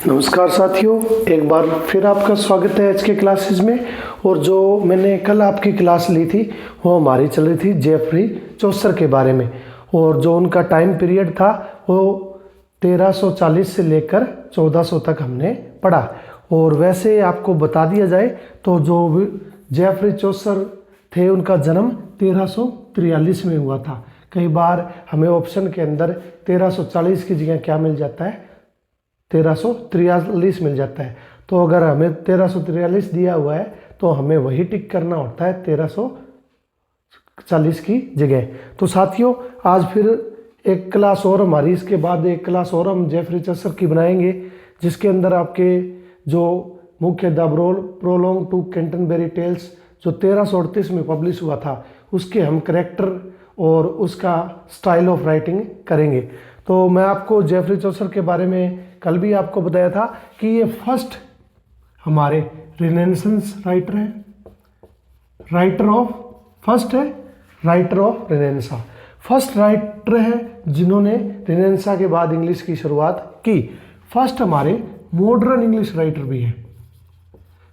नमस्कार साथियों, एक बार फिर आपका स्वागत है आज के क्लासेस में। और जो मैंने कल आपकी क्लास ली थी वो हमारी चल रही थी जेफरी चौसर के बारे में। और जो उनका टाइम पीरियड था वो 1340 से लेकर 1400 तक हमने पढ़ा। और वैसे आपको बता दिया जाए तो जो जेफरी चौसर थे उनका जन्म 1343 में हुआ था। कई बार हमें ऑप्शन के अंदर 1340 की जगह क्या मिल जाता है, 1343 मिल जाता है। तो अगर हमें 1343 दिया हुआ है तो हमें वही टिक करना होता है 1340 की जगह। तो साथियों, आज फिर एक क्लास और हमारी, इसके बाद एक क्लास और हम जेफरी चौसर की बनाएंगे, जिसके अंदर आपके जो मुख्य the prologue to Canterbury Tales जो 1338 में पब्लिश हुआ था, उसके हम करेक्टर और उसका स्टाइल ऑफ राइटिंग करेंगे। तो मैं आपको जेफरी चौसर के बारे में कल भी आपको बताया था कि ये फर्स्ट हमारे रिनेसेंस राइटर है, राइटर ऑफ रिनेंसा, फर्स्ट राइटर है जिन्होंने रिनेंसा के बाद इंग्लिश की शुरुआत की। फर्स्ट हमारे मॉडर्न इंग्लिश राइटर भी हैं,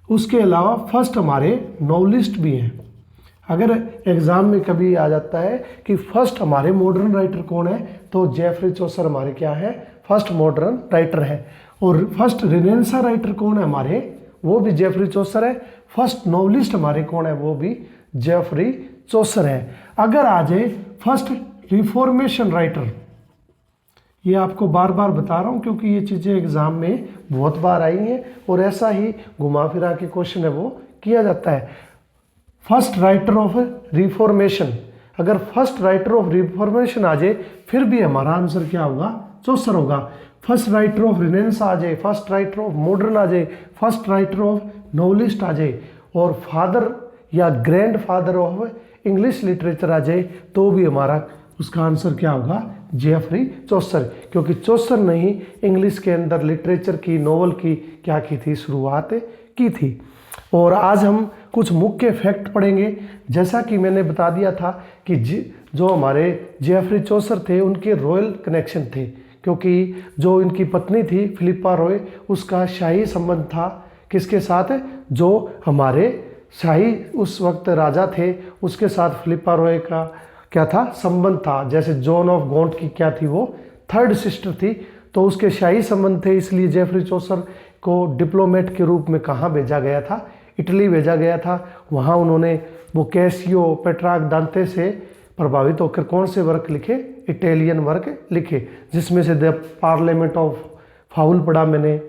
उसके अलावा फर्स्ट हमारे नॉवलिस्ट भी हैं। अगर एग्जाम में कभी आ जाता है कि फर्स्ट हमारे मॉडर्न राइटर कौन है, तो जेफरी चौसर हमारे क्या है, फर्स्ट मॉडर्न राइटर है। और फर्स्ट रिनेंसा राइटर कौन है हमारे, वो भी जेफरी चौसर है। फर्स्ट नॉवलिस्ट हमारे कौन है, वो भी जेफरी चौसर है। अगर आ जाए फर्स्ट रिफॉर्मेशन राइटर, ये आपको बार बार बता रहा हूँ क्योंकि ये चीज़ें एग्जाम में बहुत बार आई हैं और ऐसा ही घुमा फिरा के क्वेश्चन है वो किया जाता है। फर्स्ट राइटर ऑफ रिफॉर्मेशन, अगर फर्स्ट राइटर ऑफ रिफॉर्मेशन आ जाए फिर भी हमारा आंसर क्या होगा, चौसर होगा। फर्स्ट राइटर ऑफ रिनेंस आ जाए, फर्स्ट राइटर ऑफ मॉडर्न आ जाए, फर्स्ट राइटर ऑफ नॉवलिस्ट आ जाए और फादर या grandfather of English literature आ जाए, तो भी हमारा उसका आंसर क्या होगा, जेफरी चौसर। क्योंकि चौसर ने ही इंग्लिश के अंदर लिटरेचर की, नॉवल की क्या की थी, शुरुआत की थी। और आज हम कुछ मुख्य फैक्ट पढ़ेंगे। जैसा कि मैंने बता दिया था कि जो हमारे जेफरी चौसर थे उनके रॉयल कनेक्शन थे, क्योंकि जो इनकी पत्नी थी फिलिपा रॉय, उसका शाही संबंध था किसके साथ, जो हमारे शाही उस वक्त राजा थे उसके साथ फिलिपा रॉय का क्या था, संबंध था। जैसे जॉन ऑफ गॉन्ट की क्या थी, वो थर्ड सिस्टर थी, तो उसके शाही संबंध थे। इसलिए जेफरी चौसर को डिप्लोमेट के रूप में कहाँ भेजा गया था, इटली भेजा गया था। वहाँ उन्होंने वो कैसियो, पेट्रार्क, दांते से प्रभावित होकर कौन से वर्क लिखे, इटालियन वर्क लिखे, जिसमें से द पार्लियामेंट ऑफ फाउल पढ़ा मैंने,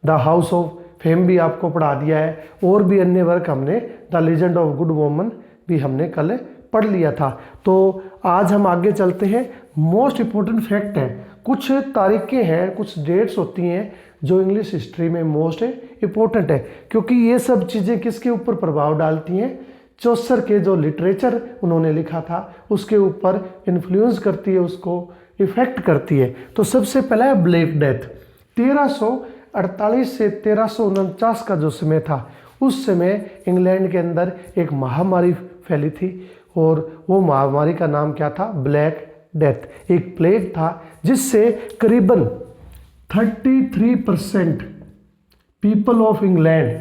द हाउस ऑफ फेम भी आपको पढ़ा दिया है, और भी अन्य वर्क हमने, the legend of good woman भी हमने कल पढ़ लिया था। तो आज हम आगे चलते हैं। मोस्ट इम्पोर्टेंट फैक्ट है, कुछ तारीखें हैं, कुछ डेट्स होती हैं जो इंग्लिश हिस्ट्री में मोस्ट इम्पोर्टेंट है, क्योंकि ये सब चीज़ें किसके ऊपर प्रभाव डालती हैं, चौसर के जो लिटरेचर उन्होंने लिखा था उसके ऊपर इन्फ्लुएंस करती है, उसको इफेक्ट करती है। तो सबसे पहला है ब्लैक डेथ। 1348 से 1349 का जो समय था, उस समय इंग्लैंड के अंदर एक महामारी फैली थी और वो महामारी का नाम क्या था, ब्लैक डेथ। एक प्लेग था जिससे करीबन 33% people of England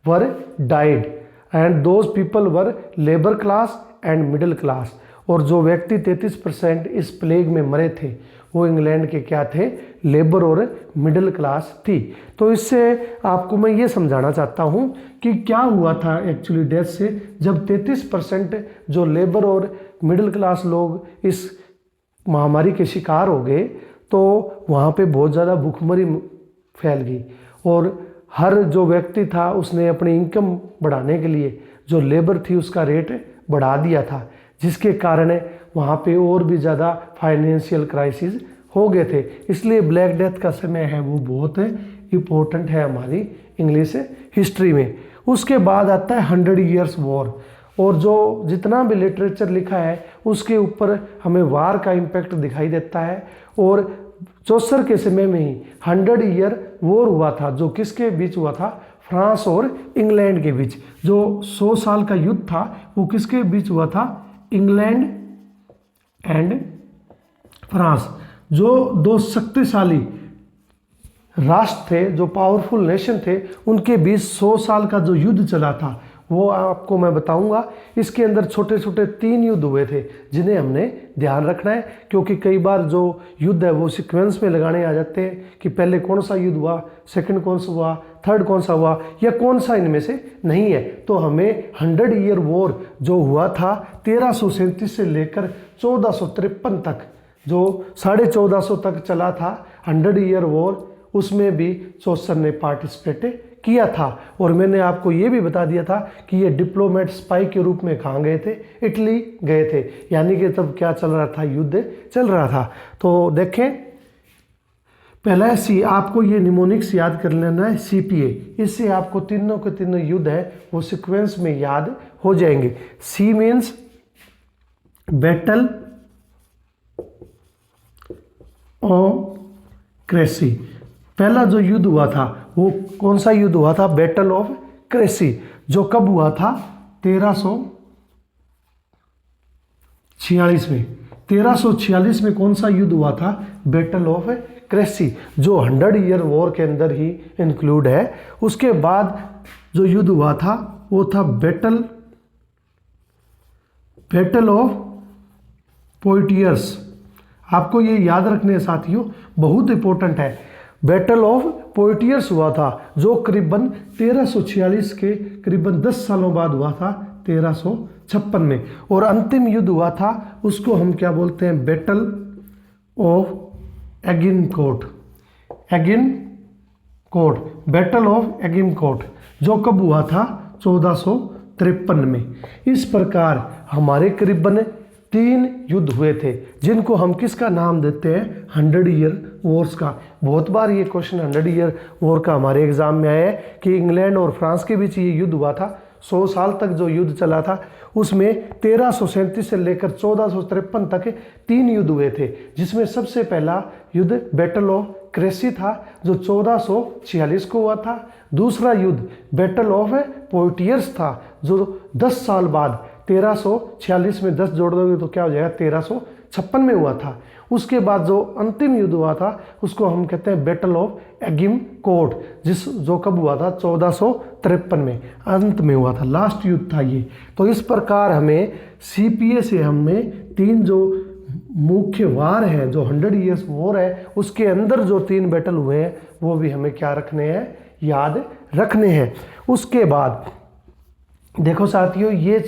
were died and those people were labour class and middle class. और जो व्यक्ति 33% इस प्लेग में मरे थे वो इंग्लैंड के क्या थे, लेबर और मिडिल क्लास थी। तो इससे आपको मैं ये समझाना चाहता हूँ कि क्या हुआ था एक्चुअली डेथ से, जब 33% जो लेबर और मिडिल क्लास लोग इस महामारी के शिकार हो गए, तो वहाँ पे बहुत ज़्यादा भूखमरी फैल गई और हर जो व्यक्ति था उसने अपनी इनकम बढ़ाने के लिए जो लेबर थी उसका रेट बढ़ा दिया था, जिसके कारण वहाँ पे और भी ज़्यादा फाइनेंशियल क्राइसिस हो गए थे। इसलिए ब्लैक डेथ का समय है वो बहुत इम्पोर्टेंट है हमारी इंग्लिश हिस्ट्री में। उसके बाद आता है 100 ईयर्स वॉर, और जो जितना भी लिटरेचर लिखा है उसके ऊपर हमें वार का इम्पैक्ट दिखाई देता है। और चौसर के समय में ही 100 ईयर वॉर हुआ था, जो किसके बीच हुआ था, फ्रांस और इंग्लैंड के बीच। जो 100 साल का युद्ध था वो किसके बीच हुआ था, इंग्लैंड एंड फ्रांस। जो दो शक्तिशाली राष्ट्र थे, जो पावरफुल नेशन थे, उनके बीच 100 साल का जो युद्ध चला था वो आपको मैं बताऊंगा। इसके अंदर छोटे छोटे 3 युद्ध हुए थे जिन्हें हमने ध्यान रखना है, क्योंकि कई बार जो युद्ध है वो सीक्वेंस में लगाने आ जाते हैं कि पहले कौन सा युद्ध हुआ, सेकंड कौन सा हुआ, थर्ड कौन सा हुआ, या कौन सा इनमें से नहीं है। तो हमें 100 ईयर वॉर जो हुआ था 1337 से लेकर 1453 तक, जो 1450 तक चला था 100 ईयर वॉर, उसमें भी चौसर ने पार्टिसिपेट किया था। और मैंने आपको ये भी बता दिया था कि ये डिप्लोमेट स्पाई के रूप में कहाँ गए थे, इटली गए थे, यानी कि तब क्या चल रहा था, युद्ध चल रहा था। तो देखें, पहला सी, आपको ये निमोनिक्स याद कर लेना है, CPA, इससे आपको तीनों के तीनों युद्ध है वो सीक्वेंस में याद हो जाएंगे। C means battle of Crecy. पहला जो युद्ध हुआ था वो कौन सा युद्ध हुआ था, बैटल ऑफ क्रेसी, जो कब हुआ था, 1346 में। 1346 में कौन सा युद्ध हुआ था, बैटल ऑफ क्रेसी, जो 100 ईयर वॉर के अंदर ही इंक्लूड है। उसके बाद जो युद्ध हुआ था वो था बैटल ऑफ पोइटियर्स। आपको ये याद रखने साथियों, बहुत इंपॉर्टेंट है। बैटल ऑफ पोइटियर्स हुआ था जो करीबन 1346 के करीबन 10 सालों बाद हुआ था, 1356 में। और अंतिम युद्ध हुआ था उसको हम क्या बोलते हैं, बैटल ऑफ एगिनकोट। बैटल ऑफ एगिनकोट जो कब हुआ था, 1453 में। इस प्रकार हमारे करीबन 3 युद्ध हुए थे जिनको हम किसका नाम देते हैं, 100 ईयर वॉर्स का। बहुत बार ये क्वेश्चन 100 ईयर वॉर का हमारे एग्जाम में आया है कि इंग्लैंड और फ्रांस के बीच ये युद्ध हुआ था, 100 साल तक जो युद्ध चला था उसमें 1337 से लेकर 1453 तक 3 युद्ध हुए थे, जिसमें सबसे पहला युद्ध बैटल ऑफ क्रेसी था जो 1446 को हुआ था। दूसरा युद्ध बैटल ऑफ पोइटियर्स था जो 10 साल बाद, 1346 में 10 जोड़ दोगे तो क्या हो जाएगा, 1356 में हुआ था। उसके बाद जो अंतिम युद्ध हुआ था उसको हम कहते हैं बैटल ऑफ एगिनकोट, जो कब हुआ था, 1453 में अंत में हुआ था, लास्ट युद्ध था ये। तो इस प्रकार हमें CPA से हमें 3 जो मुख्य वार हैं, जो 100 ईयर्स वॉर है, उसके अंदर जो 3 बैटल हुए हैं वो भी हमें क्या रखने हैं, याद रखने हैं। उसके बाद देखो साथियों, ये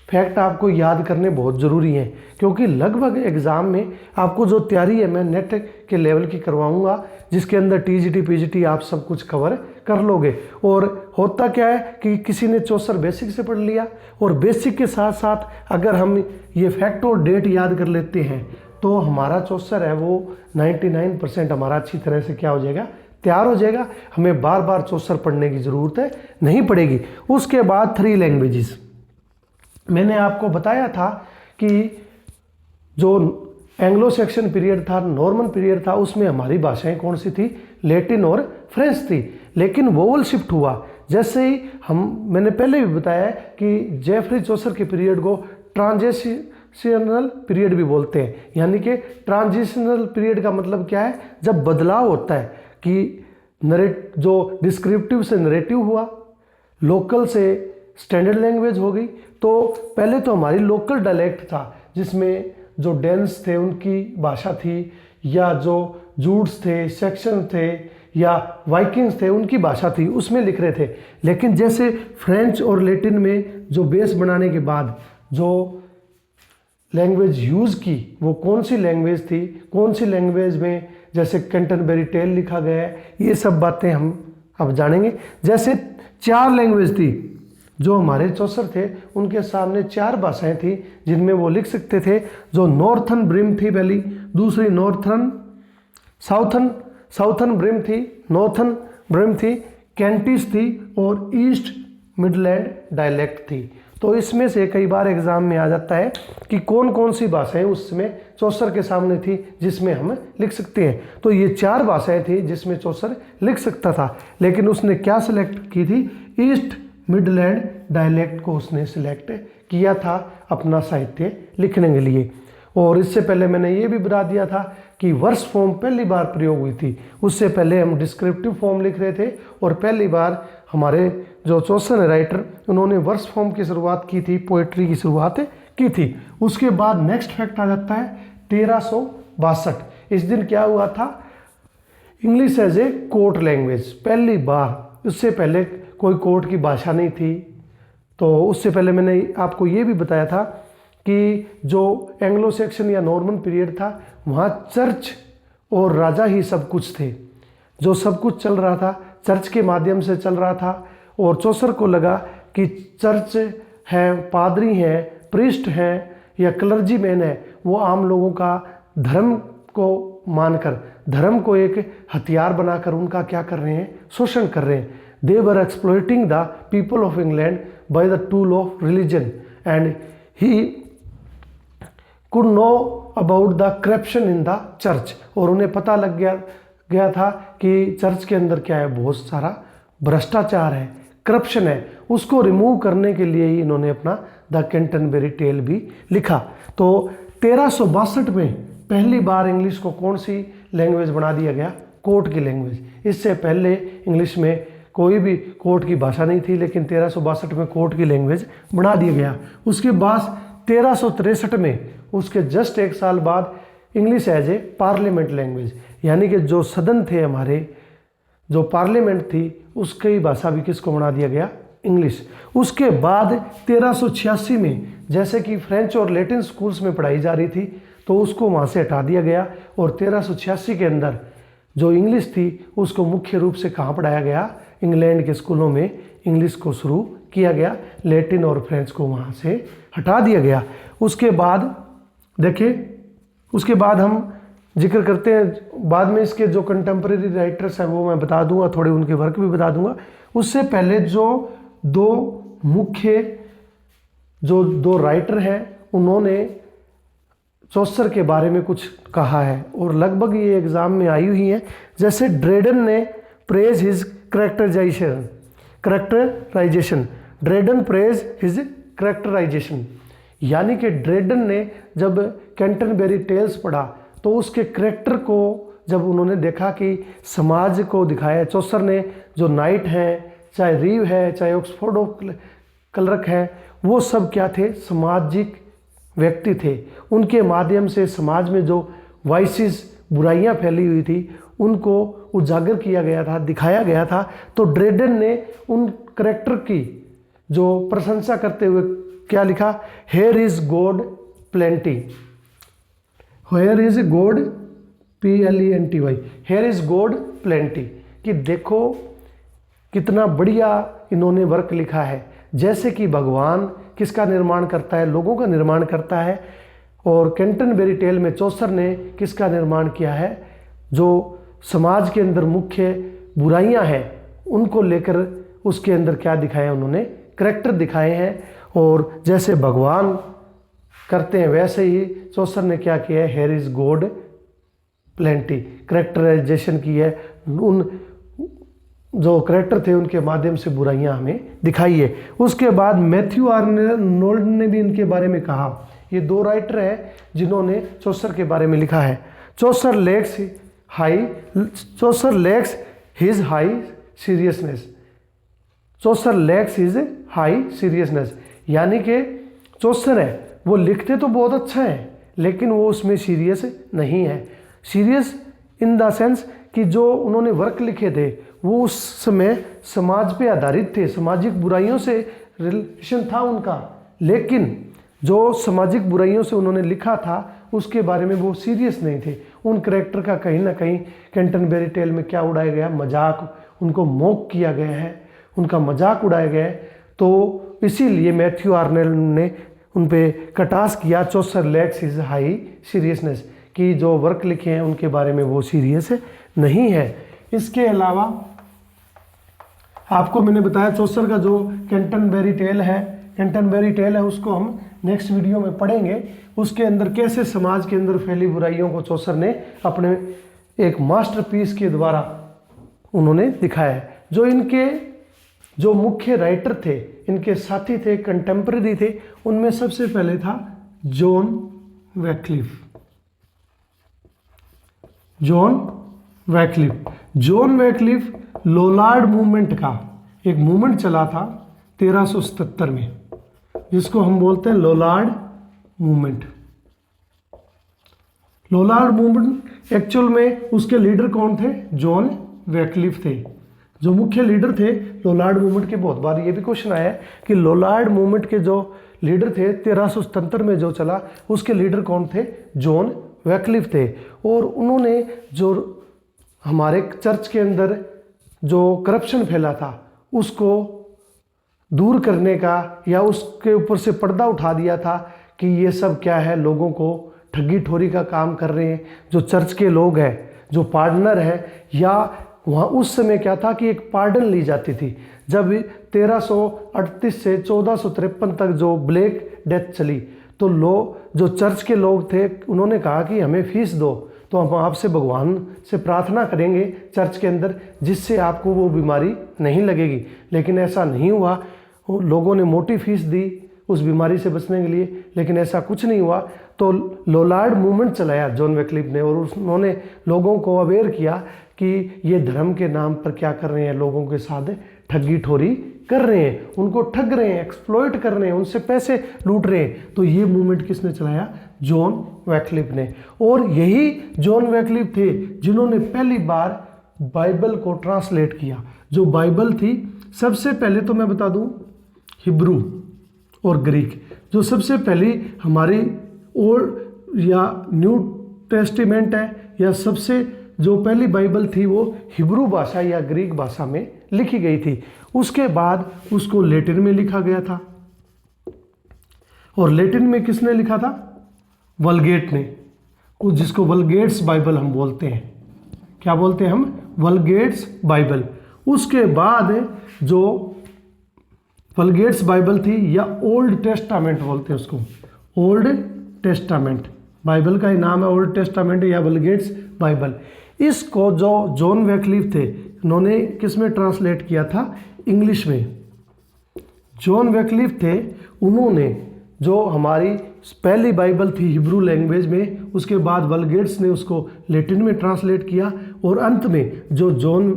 फैक्ट आपको याद करने बहुत ज़रूरी हैं, क्योंकि लगभग एग्ज़ाम में आपको जो तैयारी है मैं नेट के लेवल की करवाऊंगा, जिसके अंदर TGT PGT आप सब कुछ कवर कर लोगे। और होता क्या है कि किसी ने चौसर बेसिक से पढ़ लिया, और बेसिक के साथ साथ अगर हम ये फैक्ट और डेट याद कर लेते हैं तो हमारा चौसर है वो 99% हमारा अच्छी तरह से क्या हो जाएगा, तैयार हो जाएगा। हमें बार बार चौसर पढ़ने की ज़रूरत नहीं पड़ेगी। उसके बाद 3 लैंग्वेजेस, मैंने आपको बताया था कि जो एंग्लो सेक्शन पीरियड था, नॉर्मन पीरियड था, उसमें हमारी भाषाएं कौन सी थी, लैटिन और फ्रेंच थी। लेकिन वोवल शिफ्ट हुआ जैसे ही मैंने पहले भी बताया कि जेफरी चौसर के पीरियड को ट्रांजिशनल पीरियड भी बोलते हैं। यानी कि ट्रांजिशनल पीरियड का मतलब क्या है, जब बदलाव होता है कि जो डिस्क्रिप्टिव से नरेटिव हुआ, लोकल से स्टैंडर्ड लैंग्वेज हो गई। तो पहले तो हमारी लोकल डायलेक्ट था जिसमें जो डेन्स थे उनकी भाषा थी, या जो जूड्स थे, सेक्शन थे, या वाइकिंग्स थे उनकी भाषा थी, उसमें लिख रहे थे। लेकिन जैसे फ्रेंच और लैटिन में जो बेस बनाने के बाद जो लैंग्वेज यूज़ की वो कौन सी लैंग्वेज थी, कौन सी लैंग्वेज में जैसे कैंटरबरी टेल लिखा गया है, ये सब बातें हम अब जानेंगे। जैसे 4 लैंग्वेज थी जो हमारे चौसर थे, उनके सामने 4 भाषाएं थी जिनमें वो लिख सकते थे। जो नॉर्थन ब्रिम थी पहली, दूसरी साउथन ब्रिम थी, नॉर्थन ब्रिम थी, कैंटिस थी और ईस्ट मिडलैंड डायलेक्ट थी। तो इसमें से कई बार एग्जाम में आ जाता है कि कौन कौन सी भाषाएं उसमें चौसर के सामने थी जिसमें हम लिख सकते हैं। तो ये 4 भाषाएं थी जिसमें चौसर लिख सकता था, लेकिन उसने क्या सिलेक्ट की थी, ईस्ट मिडलैंड डायलेक्ट को उसने सिलेक्ट किया था अपना साहित्य लिखने के लिए। और इससे पहले मैंने ये भी बता दिया था कि वर्स फॉर्म पहली बार प्रयोग हुई थी। उससे पहले हम डिस्क्रिप्टिव फॉर्म लिख रहे थे और पहली बार हमारे जो चौसर राइटर उन्होंने वर्स फॉर्म की शुरुआत की थी, पोएट्री की शुरुआत की थी। उसके बाद नेक्स्ट फैक्ट आ जाता है 1362। इस दिन क्या हुआ था, English as a court language पहली बार, उससे पहले कोई कोर्ट की भाषा नहीं थी। तो उससे पहले मैंने आपको ये भी बताया था कि जो एंग्लो सेक्शन या नॉर्मन पीरियड था वहाँ चर्च और राजा ही सब कुछ थे, जो सब कुछ चल रहा था चर्च के माध्यम से चल रहा था। और चौसर को लगा कि चर्च है, पादरी हैं, प्रीस्ट हैं या क्लर्जीमैन है, वो आम लोगों का धर्म को मानकर, धर्म को एक हथियार बनाकर उनका क्या कर रहे हैं, शोषण कर रहे हैं। They were exploiting the people of England by the tool of religion and he could know about the corruption in the church. और उन्हें पता लग गया था कि चर्च के अंदर क्या है, बहुत सारा भ्रष्टाचार है, करप्शन है। उसको रिमूव करने के लिए ही इन्होंने अपना द कैंटरबरी टेल भी लिखा। तो 1362 में पहली बार इंग्लिश को कौन सी लैंग्वेज बना दिया गया, कोर्ट की लैंग्वेज। इससे पहले इंग्लिश में कोई भी कोर्ट की भाषा नहीं थी, लेकिन 1362 में कोर्ट की लैंग्वेज बना दिया गया। उसके बाद 1363 में, उसके जस्ट एक साल बाद, English as a parliament language, यानी कि जो सदन थे हमारे, जो पार्लियामेंट थी, उसकी भाषा भी किसको बना दिया गया, इंग्लिश। उसके बाद 1386 में, जैसे कि फ्रेंच और लैटिन स्कूल्स में पढ़ाई जा रही थी, तो उसको वहाँ से हटा दिया गया और 1386 के अंदर जो इंग्लिश थी उसको मुख्य रूप से कहाँ पढ़ाया गया, इंग्लैंड के स्कूलों में इंग्लिश को शुरू किया गया, लैटिन और फ्रेंच को वहाँ से हटा दिया गया। उसके बाद देखिए, उसके बाद हम जिक्र करते हैं बाद में इसके जो कंटेम्प्रेरी राइटर्स हैं वो मैं बता दूंगा, थोड़े उनके वर्क भी बता दूंगा। उससे पहले जो दो राइटर हैं उन्होंने चौसर के बारे में कुछ कहा है और लगभग ये एग्जाम में आई हुई है। जैसे ड्रेडन ने praise his characterisation, Dryden praise his characterisation, यानी कि ड्रेडन ने जब कैंटरबरी टेल्स पढ़ा तो उसके करेक्टर को जब उन्होंने देखा कि समाज को दिखाया, चौसर ने जो नाइट हैं, चाहे रीव है, चाहे ऑक्सफोर्ड क्लर्क है, वो सब क्या थे, सामाजिक व्यक्ति थे। उनके माध्यम से समाज में जो वाइसेस, बुराइयां फैली हुई थी, उनको उजागर किया गया था, दिखाया गया था। तो ड्रेडन ने उन करेक्टर की जो प्रशंसा करते हुए क्या लिखा, hair is God plenty, hair is God PLENTY, hair is God plenty, कि देखो कितना बढ़िया इन्होंने वर्क लिखा है। जैसे कि भगवान किसका निर्माण करता है, लोगों का निर्माण करता है, और कैंटरबरी टेल में चौसर ने किसका निर्माण किया है, जो समाज के अंदर मुख्य बुराइयां हैं उनको लेकर उसके अंदर क्या दिखाया, उन्होंने करेक्टर दिखाए हैं। और जैसे भगवान करते हैं वैसे ही चौसर ने क्या किया है, here is God plenty, characterisation की है। उन जो करेक्टर थे उनके माध्यम से बुराइयां हमें दिखाई है। उसके बाद मैथ्यू आर्नोल्ड ने भी इनके बारे में कहा। ये दो राइटर हैं जिन्होंने चौसर के बारे में लिखा है। चौसर लैक्स हिज हाई सीरियसनेस, चौसर लैक्स हिज हाई सीरियसनेस, यानी कि चौसर है वो लिखते तो बहुत अच्छा है लेकिन वो उसमें सीरियस नहीं है। सीरियस इन द सेंस कि जो उन्होंने वर्क लिखे थे वो उस समय समाज पे आधारित थे, सामाजिक बुराइयों से रिलेशन था उनका, लेकिन जो सामाजिक बुराइयों से उन्होंने लिखा था उसके बारे में वो सीरियस नहीं थे। उन कैरेक्टर का कहीं ना कहीं कैंटरबरी टेल में क्या उड़ाया गया, मजाक, उनको मॉक किया गया है, उनका मजाक उड़ाया गया है। तो इसीलिए मैथ्यू आर्नोल्ड ने उन पे कटास किया, चौसर लैक्स हिज हाई सीरियसनेस, कि जो वर्क लिखे हैं उनके बारे में वो सीरियस नहीं है। इसके अलावा आपको मैंने बताया चौसर का जो कैंटरबरी टेल है उसको हम नेक्स्ट वीडियो में पढ़ेंगे। उसके अंदर कैसे समाज के अंदर फैली बुराइयों को चौसर ने अपने एक मास्टरपीस के द्वारा उन्होंने दिखाया है। जो इनके जो मुख्य राइटर थे, इनके साथी थे, कंटेम्प्रेरी थे, उनमें सबसे पहले था जॉन वैक्लिफ। जॉन वैक्लिफ। जॉन वैक्लिफ लोलार्ड मूवमेंट का एक मूवमेंट चला था 1377 में, जिसको हम बोलते हैं लोलार्ड मूवमेंट। लोलार्ड मूवमेंट एक्चुअल में उसके लीडर कौन थे? जॉन वैक्लिफ थे, जो मुख्य लीडर थे लोलार्ड मूवमेंट के। बहुत बार ये भी क्वेश्चन आया है कि लोलार्ड मूवमेंट के जो लीडर थे 1377 में जो चला, उसके लीडर कौन थे? जॉन वैक्लिफ थे। और उन्होंने जो हमारे चर्च के अंदर जो करप्शन फैला था उसको दूर करने का, या उसके ऊपर से पर्दा उठा दिया था कि ये सब क्या है, लोगों को ठगी ठोरी का काम कर रहे हैं। जो चर्च के लोग हैं, जो पार्टनर है, या वहाँ उस समय क्या था कि एक पार्डन ली जाती थी। जब 1338 से 1453 तक जो ब्लैक डेथ चली, तो जो चर्च के लोग थे उन्होंने कहा कि हमें फीस दो, तो हम आपसे भगवान से प्रार्थना करेंगे चर्च के अंदर, जिससे आपको वो बीमारी नहीं लगेगी। लेकिन ऐसा नहीं हुआ। लोगों ने मोटी फीस दी उस बीमारी से बचने के लिए, लेकिन ऐसा कुछ नहीं हुआ। तो लोलार्ड मूवमेंट चलाया जॉन वैक्लिफ ने, और उन्होंने लोगों को अवेयर किया कि ये धर्म के नाम पर क्या कर रहे हैं, लोगों के साथ ठगी ठोरी कर रहे हैं, उनको ठग रहे हैं, एक्सप्लॉइट कर रहे हैं, उनसे पैसे लूट रहे हैं। तो ये मूवमेंट किसने चलाया? जॉन वैक्लिफ ने। और यही जॉन वैक्लिफ थे जिन्होंने पहली बार बाइबल को ट्रांसलेट किया। जो बाइबल थी, सबसे पहले तो मैं बता दूं, हिब्रू और ग्रीक, जो सबसे पहली हमारी ओल्ड या न्यू टेस्टिमेंट है, या सबसे जो पहली बाइबल थी वो हिब्रू भाषा या ग्रीक भाषा में लिखी गई थी। उसके बाद उसको लैटिन में लिखा गया था, और लैटिन में किसने लिखा था? वल्गेट ने, जिसको वल्गेट्स बाइबल हम बोलते हैं। क्या बोलते हैं हम? वल्गेट्स बाइबल। उसके बाद जो वल्गेट्स बाइबल थी, या ओल्ड टेस्टामेंट बोलते हैं उसको, ओल्ड टेस्टामेंट, बाइबल का ही नाम है ओल्ड टेस्टामेंट या वल्गेट्स बाइबल। इसको जो जॉन वैक्लिफ थे, उन्होंने किस में ट्रांसलेट किया था? इंग्लिश में। जॉन वैक्लिफ थे, उन्होंने जो हमारी पहली बाइबल थी हिब्रू लैंग्वेज में, उसके बाद वल्गेट्स ने उसको लैटिन में ट्रांसलेट किया, और अंत में जो जॉन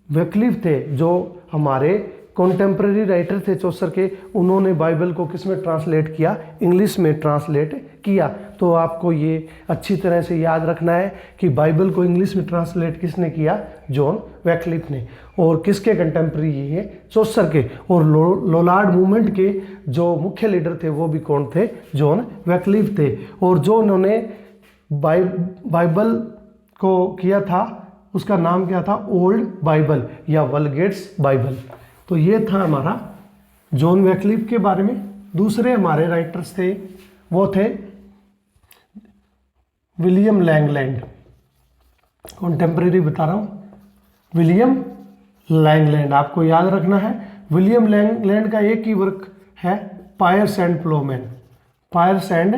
वैक्लिफ थे, जो हमारे कॉन्टेम्प्रेरी राइटर थे चौसर के, उन्होंने बाइबल को किस में ट्रांसलेट किया? इंग्लिश में ट्रांसलेट किया। तो आपको ये अच्छी तरह से याद रखना है कि बाइबल को इंग्लिश में ट्रांसलेट किसने किया? जॉन वैक्लिफ ने। और किसके कंटेम्प्रेरी? ये चौसर के। और लोलार्ड मूवमेंट के जो मुख्य लीडर थे वो भी कौन थे? जॉन वैक्लिफ थे। और जो उन्होंने बाइबल को किया था उसका नाम क्या था? ओल्ड बाइबल या वल्गेट्स बाइबल। तो ये था हमारा जॉन वैक्लिफ के बारे में। दूसरे हमारे राइटर्स थे, वो थे विलियम लैंगलैंड। कॉन्टेम्प्रेरी बता रहा हूँ, विलियम लैंगलैंड आपको याद रखना है। विलियम लैंगलैंड का एक ही वर्क है pierce and Plowman. Pierce and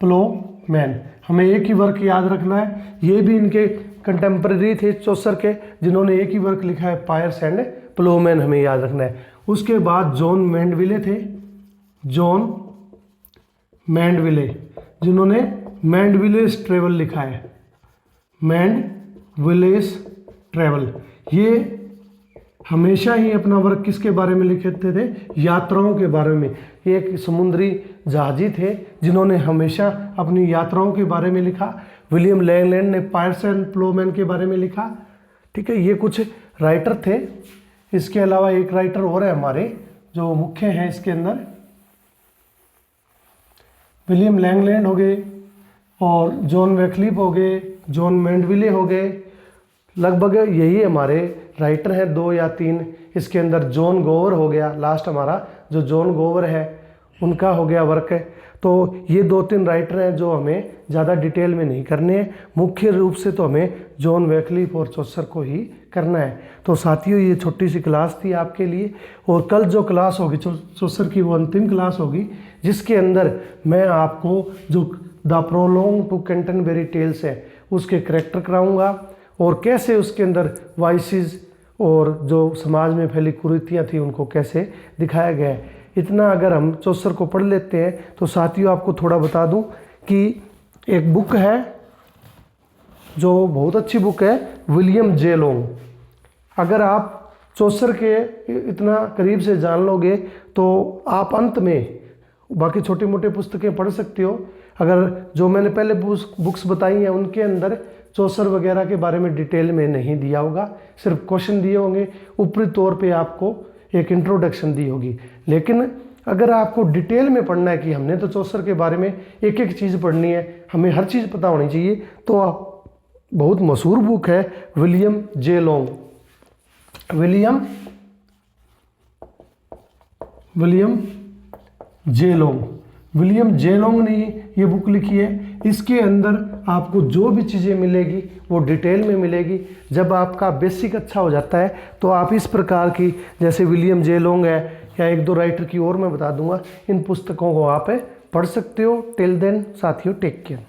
Plowman, हमें एक ही वर्क याद रखना है। ये भी इनके कंटेम्प्रेरी थे चौसर के, जिन्होंने एक ही वर्क लिखा है पायर्स एंड प्लोमैन, हमें याद रखना है। उसके बाद जॉन मैंडविले थे, जॉन मैंडविले, जिन्होंने मैंडविलेस ट्रेवल लिखा है, मैंडविलेस ट्रेवल। ये हमेशा ही अपना वर्क किसके बारे में लिखते थे? यात्राओं के बारे में। एक समुद्री जहाजी थे जिन्होंने हमेशा अपनी यात्राओं के बारे में लिखा। विलियम लैंगलैंड ने पायर्स एंड प्लोमैन के बारे में लिखा। ठीक है, ये कुछ राइटर थे। इसके अलावा एक राइटर और है हमारे जो मुख्य हैं इसके अंदर, विलियम लैंगलैंड हो गए, और जॉन वैक्लिफ हो गए, जॉन मैंडविले हो गए। लगभग यही हमारे राइटर हैं, 2 या 3। इसके अंदर जॉन गोवर हो गया, लास्ट हमारा जो जॉन गोवर है उनका हो गया वर्क है। तो ये 2-3 राइटर हैं जो हमें ज़्यादा डिटेल में नहीं करने हैं। मुख्य रूप से तो हमें जॉन वैक्लिफ और चौसर को ही करना है। तो साथियों, ये छोटी सी क्लास थी आपके लिए, और कल जो क्लास होगी चौसर की वो अंतिम क्लास होगी, जिसके अंदर मैं आपको जो the prologue to Canterbury Tales है उसके करैक्टर कराऊंगा, और कैसे उसके अंदर वाइसेस और जो समाज में फैली कुरीतियाँ थी उनको कैसे दिखाया गया है। इतना अगर हम चौसर को पढ़ लेते हैं तो साथियों आपको थोड़ा बता दूं कि एक बुक है जो बहुत अच्छी बुक है, विलियम जे लोंग। अगर आप चौसर के इतना करीब से जान लोगे तो आप अंत में बाकी छोटी मोटी पुस्तकें पढ़ सकते हो। अगर जो मैंने पहले बुक्स बताई हैं उनके अंदर चौसर वगैरह के बारे में डिटेल में नहीं दिया होगा, सिर्फ क्वेश्चन दिए होंगे, ऊपरी तौर पे आपको एक इंट्रोडक्शन दी होगी। लेकिन अगर आपको डिटेल में पढ़ना है कि हमने तो चौसर के बारे में एक एक चीज़ पढ़नी है, हमें हर चीज़ पता होनी चाहिए, तो बहुत मशहूर बुक है विलियम जे लोंग। विलियम जे लोंग, विलियम जे लोंग ने ये बुक लिखी है। इसके अंदर आपको जो भी चीज़ें मिलेगी वो डिटेल में मिलेगी। जब आपका बेसिक अच्छा हो जाता है तो आप इस प्रकार की, जैसे विलियम जे लोंग है या एक दो राइटर की और मैं बता दूंगा, इन पुस्तकों को आप पढ़ सकते हो। टिल देन साथियों, टेक केयर।